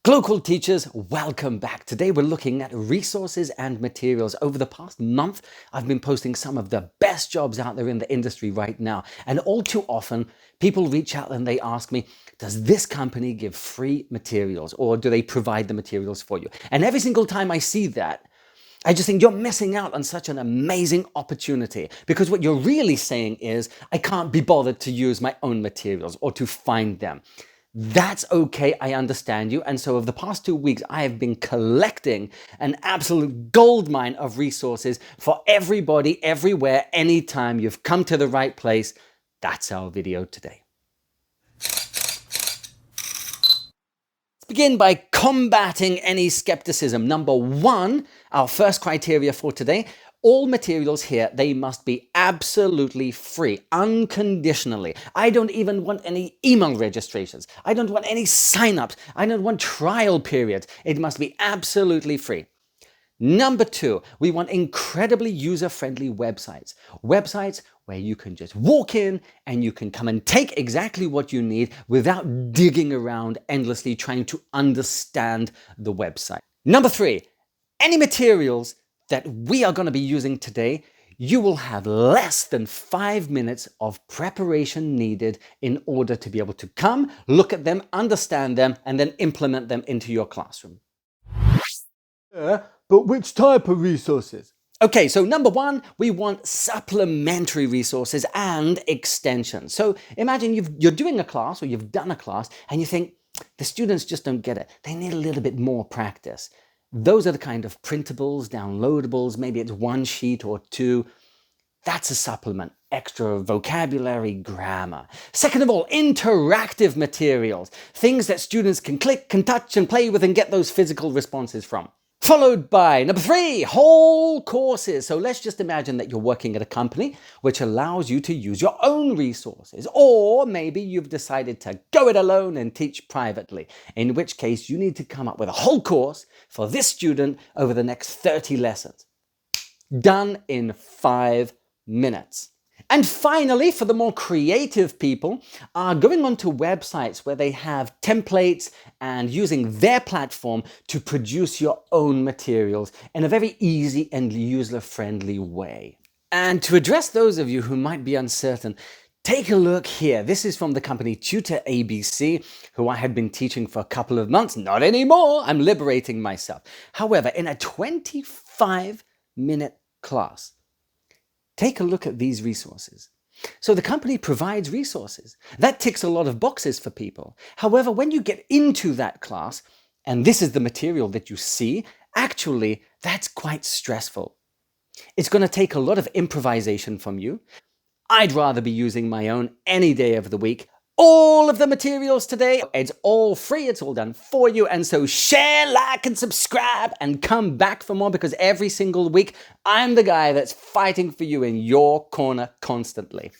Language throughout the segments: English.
Global teachers, welcome back. Today we're looking at resources and materials. Over the past month, I've been posting some of the best jobs out there in the industry right now. And all too often, people reach out and they ask me, does this company give free materials or do they provide the materials for you? And every single time I see that, I just think you're missing out on such an amazing opportunity, because what you're really saying is, I can't be bothered to use my own materials or to find them. That's okay, I understand you. And so over the past 2 weeks, I have been collecting an absolute goldmine of resources for everybody, everywhere, anytime. You've come to the right place. That's our video today. Let's begin by combating any skepticism. Number one, our first criteria for today, all materials here, they must be absolutely free, unconditionally. I don't even want any email registrations. I don't want any signups. I don't want trial periods. It must be absolutely free. Number two, we want incredibly user-friendly websites. Websites where you can just walk in and you can come and take exactly what you need without digging around endlessly trying to understand the website. Number three, any materials that we are going to be using today, you will have less than 5 minutes of preparation needed in order to be able to come, look at them, understand them, and then implement them into your classroom. But which type of resources? Okay, so number one, we want supplementary resources and extensions. So imagine you're doing a class or you've done a class and you think, the students just don't get it. They need a little bit more practice. Those are the kind of printables, downloadables, maybe it's one sheet or two. That's a supplement. Extra vocabulary, grammar. Second of all, interactive materials. Things that students can click, can touch and play with and get those physical responses from. Followed by number three, whole courses. So let's just imagine that you're working at a company which allows you to use your own resources. Or maybe you've decided to go it alone and teach privately, in which case you need to come up with a whole course for this student over the next 30 lessons. Done in 5 minutes. And finally, for the more creative people, are going onto websites where they have templates and using their platform to produce your own materials in a very easy and user-friendly way. And to address those of you who might be uncertain, take a look here. This is from the company Tutor ABC, who I had been teaching for a couple of months. Not anymore. I'm liberating myself. However, in a 25-minute class, take a look at these resources. So the company provides resources. That ticks a lot of boxes for people. However, when you get into that class, and this is the material that you see, actually, that's quite stressful. It's going to take a lot of improvisation from you. I'd rather be using my own any day of the week. All of the materials today, it's all free, it's all done for you. And so share, like, and subscribe and come back for more, because every single week, I'm the guy that's fighting for you in your corner constantly.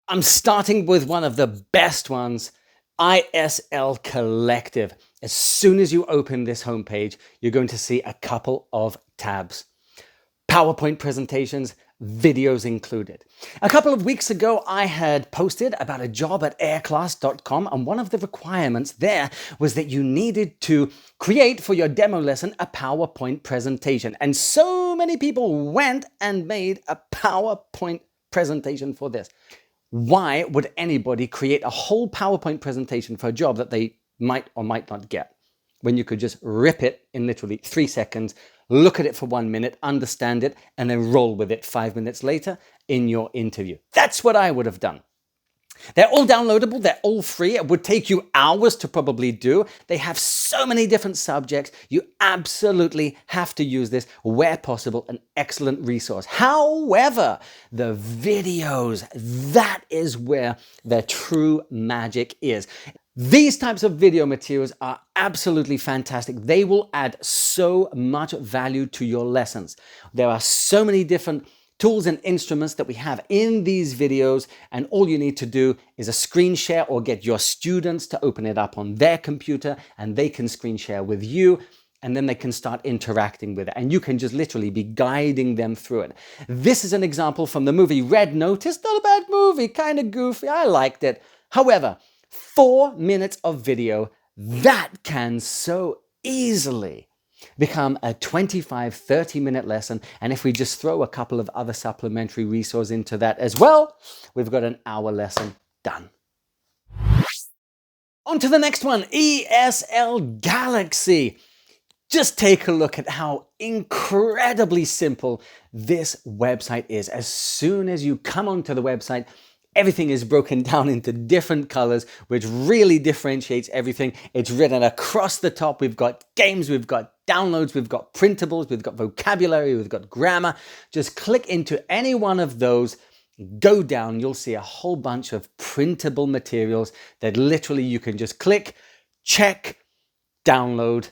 I'm starting with one of the best ones, ISL Collective. As soon as you open this homepage, you're going to see a couple of tabs. PowerPoint presentations, videos included. A couple of weeks ago, I had posted about a job at airclass.com, and one of the requirements there was that you needed to create for your demo lesson a PowerPoint presentation. And so many people went and made a PowerPoint presentation for this. Why would anybody create a whole PowerPoint presentation for a job that they might or might not get, when you could just rip it in literally 3 seconds, look at it for 1 minute, understand it, and then roll with it 5 minutes later in your interview? That's what I would have done. They're all downloadable, they're all free. It would take you hours to probably do. They have so many different subjects. You absolutely have to use this where possible, an excellent resource. However, the videos, that is where the true magic is. These types of video materials are absolutely fantastic. They will add so much value to your lessons. There are so many different tools and instruments that we have in these videos, and all you need to do is a screen share or get your students to open it up on their computer and they can screen share with you, and then they can start interacting with it, and you can just literally be guiding them through it. This is an example from the movie Red Notice. Not a bad movie, kind of goofy, I liked it. However, 4 minutes of video that can so easily become a 25-30 minute lesson. And if we just throw a couple of other supplementary resources into that as well, we've got an hour lesson done. On to the next one, ESL Galaxy. Just take a look at how incredibly simple this website is. As soon as you come onto the website, everything is broken down into different colors, which really differentiates everything. It's written across the top. We've got games, we've got downloads, we've got printables, we've got vocabulary, we've got grammar. Just click into any one of those, go down, you'll see a whole bunch of printable materials that literally you can just click, check, download,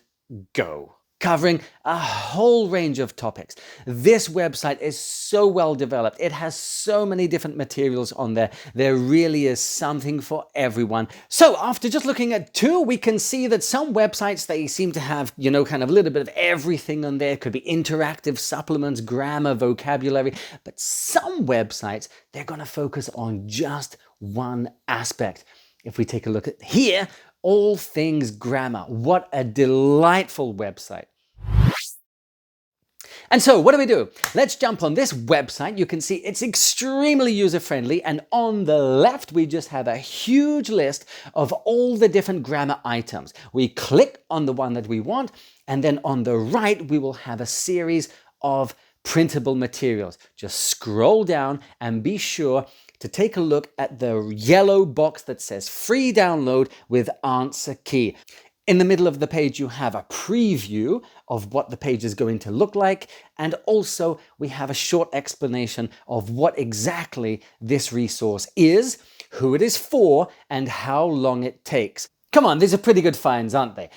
go. Covering a whole range of topics. This website is so well developed. It has so many different materials on there. There really is something for everyone. So after just looking at two, we can see that some websites, they seem to have, kind of a little bit of everything on there. It could be interactive supplements, grammar, vocabulary. But some websites, they're going to focus on just one aspect. If we take a look at here, all things grammar. What a delightful website. And so what do? Let's jump on this website. You can see it's extremely user-friendly, and on the left we just have a huge list of all the different grammar items. We click on the one that we want, and then on the right we will have a series of printable materials. Just scroll down and be sure to take a look at the yellow box that says free download with answer key. In the middle of the page, you have a preview of what the page is going to look like. And also we have a short explanation of what exactly this resource is, who it is for, and how long it takes. Come on, these are pretty good finds, aren't they?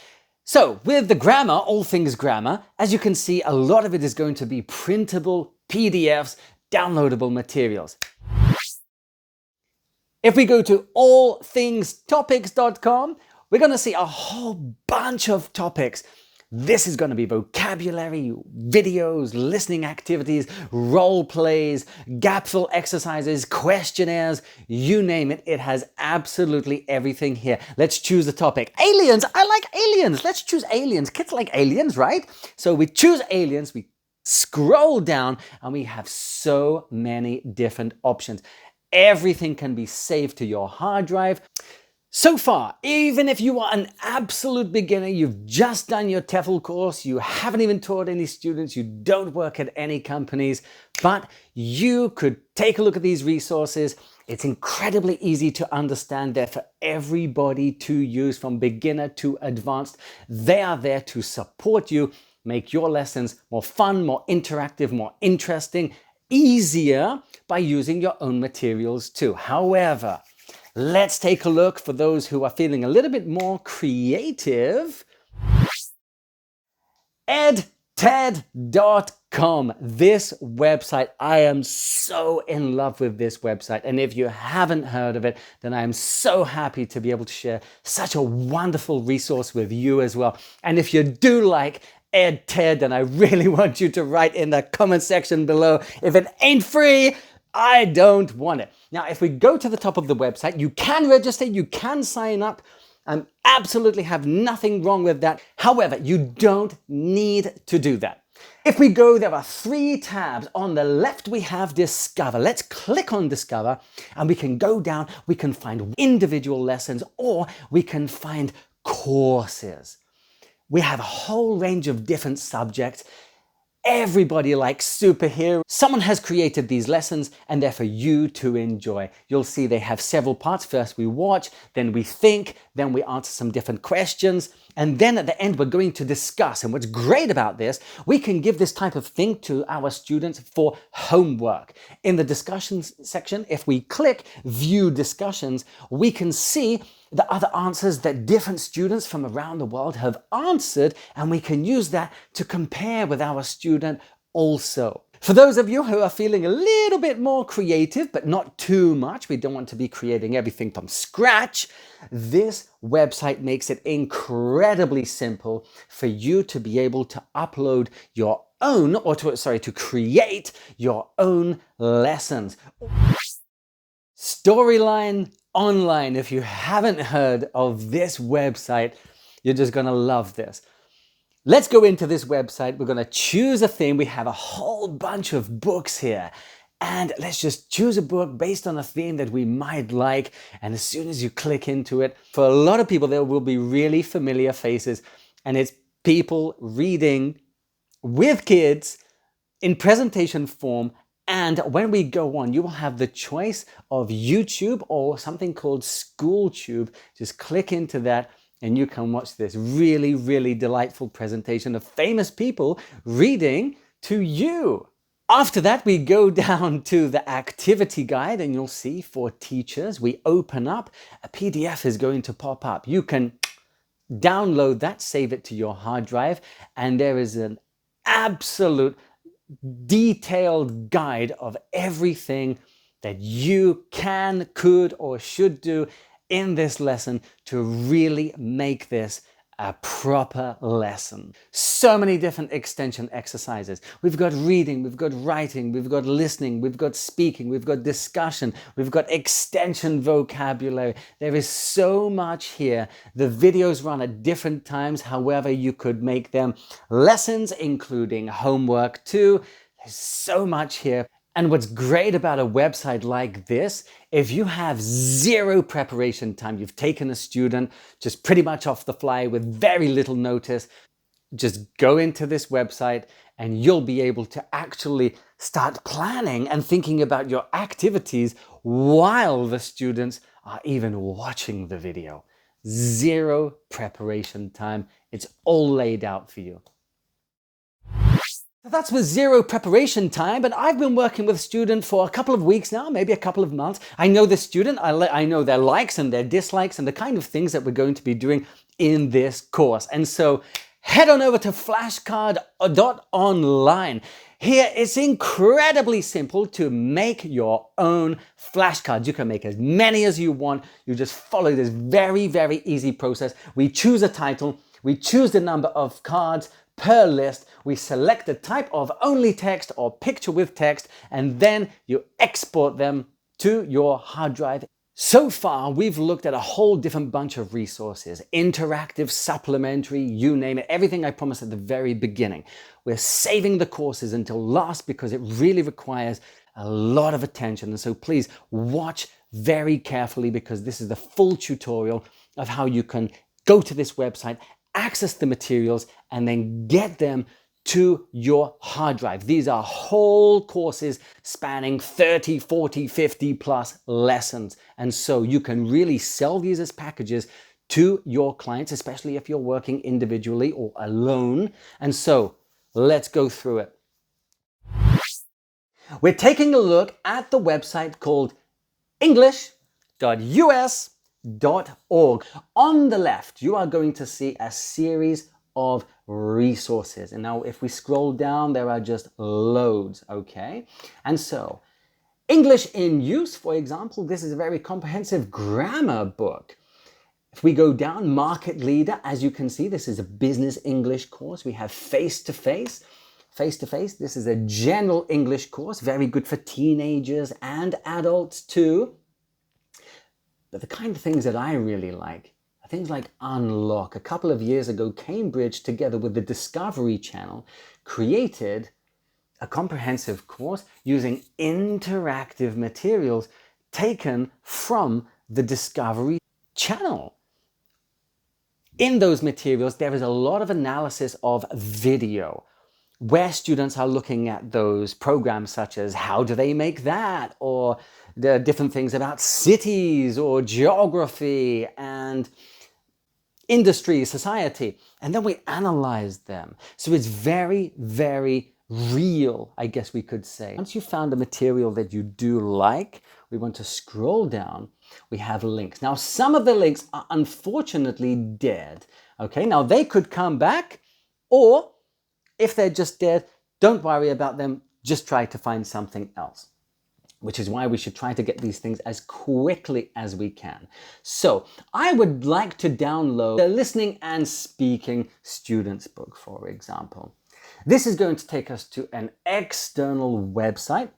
So with the grammar, all things grammar, as you can see, a lot of it is going to be printable PDFs, downloadable materials. If we go to allthingstopics.com, we're going to see a whole bunch of topics. This is going to be vocabulary, videos, listening activities, role plays, gap-fill exercises, questionnaires, you name it. It has absolutely everything here. Let's choose a topic. Aliens! I like aliens! Let's choose aliens. Kids like aliens, right? So we choose aliens, we scroll down, and we have so many different options. Everything can be saved to your hard drive. So far, even if you are an absolute beginner, you've just done your TEFL course, you haven't even taught any students, you don't work at any companies, but you could take a look at these resources. It's incredibly easy to understand. They're for everybody to use, from beginner to advanced. They are there to support you, make your lessons more fun, more interactive, more interesting, easier by using your own materials too. However, let's take a look for those who are feeling a little bit more creative. edted.com. This website, I am so in love with this website. And if you haven't heard of it, then I am so happy to be able to share such a wonderful resource with you as well. And if you do like EdTed, then I really want you to write in the comment section below, if it ain't free, I don't want it. Now, if we go to the top of the website, you can register, you can sign up. Absolutely have nothing wrong with that. However, you don't need to do that. If we go, there are 3 tabs. On the left, we have Discover. Let's click on Discover and we can go down. We can find individual lessons, or we can find courses. We have a whole range of different subjects. Everybody likes superheroes. Someone has created these lessons and they're for you to enjoy. You'll see they have several parts. First we watch, then we think, then we answer some different questions, and then at the end we're going to discuss. And what's great about this, we can give this type of thing to our students for homework. In the discussions section, if we click View Discussions, we can see the other answers that different students from around the world have answered, and we can use that to compare with our student also. For those of you who are feeling a little bit more creative, but not too much, we don't want to be creating everything from scratch, this website makes it incredibly simple for you to be able to upload your own, or to create your own lessons. Storyline Online. If you haven't heard of this website, You're just going to love this. Let's go into this website. We're going to choose a theme. We have a whole bunch of books here. And let's just choose a book based on a theme that we might like. And as soon as you click into it, for a lot of people, there will be really familiar faces. And it's people reading with kids in presentation form. And when we go on, you will have the choice of YouTube or something called SchoolTube. Just click into that and you can watch this really, really delightful presentation of famous people reading to you. After that, we go down to the activity guide and you'll see for teachers, we open up, a PDF is going to pop up. You can download that, save it to your hard drive, and there is an absolute detailed guide of everything that you can, could, or should do in this lesson to really make this a proper lesson. So many different extension exercises. We've got reading, we've got writing, we've got listening, we've got speaking, we've got discussion, we've got extension vocabulary. There is so much here. The videos run at different times. However, you could make them lessons, including homework too. There's so much here. And what's great about a website like this, if you have zero preparation time, you've taken a student just pretty much off the fly with very little notice, just go into this website and you'll be able to actually start planning and thinking about your activities while the students are even watching the video. Zero preparation time. It's all laid out for you. So that's with zero preparation time, but I've been working with a student for a couple of weeks now, maybe a couple of months. I know the student, I know their likes and their dislikes and the kind of things that we're going to be doing in this course. And so head on over to flashcard.online. Here it's incredibly simple to make your own flashcards. You can make as many as you want. You just follow this very, very easy process. We choose a title, we choose the number of cards per list, we select the type of only text or picture with text, and then you export them to your hard drive. So far, we've looked at a whole different bunch of resources, interactive, supplementary, you name it, everything I promised at the very beginning. We're saving the courses until last because it really requires a lot of attention. And so please watch very carefully because this is the full tutorial of how you can go to this website, access the materials, and then get them to your hard drive. These are whole courses spanning 30, 40, 50 plus lessons. And so you can really sell these as packages to your clients, especially if you're working individually or alone. And so let's go through it. We're taking a look at the website called english.us.org. On the left, you are going to see a series of resources. And now if we scroll down, there are just loads, okay? And so, English in Use, for example, this is a very comprehensive grammar book. If we go down, Market Leader, as you can see, this is a business English course. We have Face-to-Face. Face-to-Face, this is a general English course, very good for teenagers and adults too. But the kind of things that I really like are things like Unlock. A couple of years ago, Cambridge, together with the Discovery Channel, created a comprehensive course using interactive materials taken from the Discovery Channel. In those materials, there is a lot of analysis of video, where students are looking at those programs such as How Do They Make That? Or the different things about cities or geography and industry, society. And then we analyze them. So it's very, very real, I guess we could say. Once you've found a material that you do like, we want to scroll down. We have links. Now, some of the links are unfortunately dead. Okay, now they could come back, or if they're just dead, don't worry about them. Just try to find something else, which is why we should try to get these things as quickly as we can. So I would like to download the Listening and Speaking Students book, for example. This is going to take us to an external website,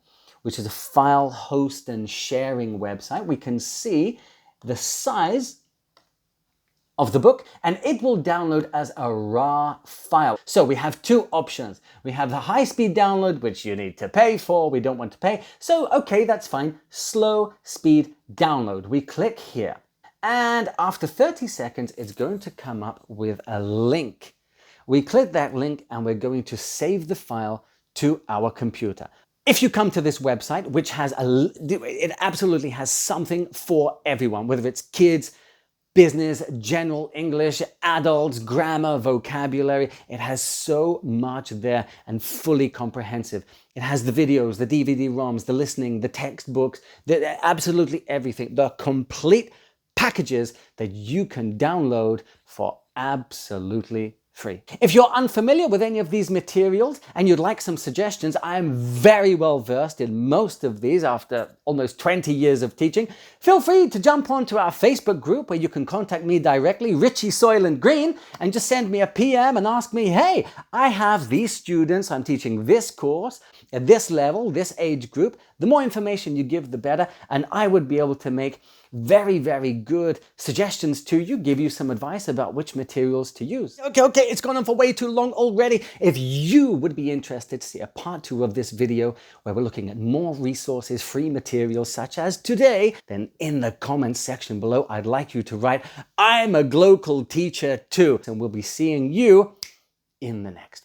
which is a file host and sharing website. We can see the size of the book, and it will download as a raw file. So we have two options. We have the high-speed download, which you need to pay for. We don't want to pay. So, okay, that's fine. Slow speed download. We click here. And after 30 seconds, it's going to come up with a link. We click that link and we're going to save the file to our computer. If you come to this website, which has it absolutely has something for everyone, whether it's kids, business, general English, adults, grammar, vocabulary. It has so much there and fully comprehensive. It has the videos, the DVD-ROMs, the listening, the textbooks, absolutely everything. The complete packages that you can download for absolutely free. If you're unfamiliar with any of these materials and you'd like some suggestions, I am very well versed in most of these after almost 20 years of teaching. Feel free to jump onto our Facebook group where you can contact me directly, Richie Soylent Green, and just send me a PM and ask me, hey, I have these students, I'm teaching this course at this level, this age group. The more information you give, the better, and I would be able to make very, very good suggestions to you, give you some advice about which materials to use. Okay, it's gone on for way too long already. If you would be interested to see a part 2 of this video where we're looking at more resources, free materials such as today, then in the comments section below, I'd like you to write, I'm a global teacher too. And we'll be seeing you in the next one.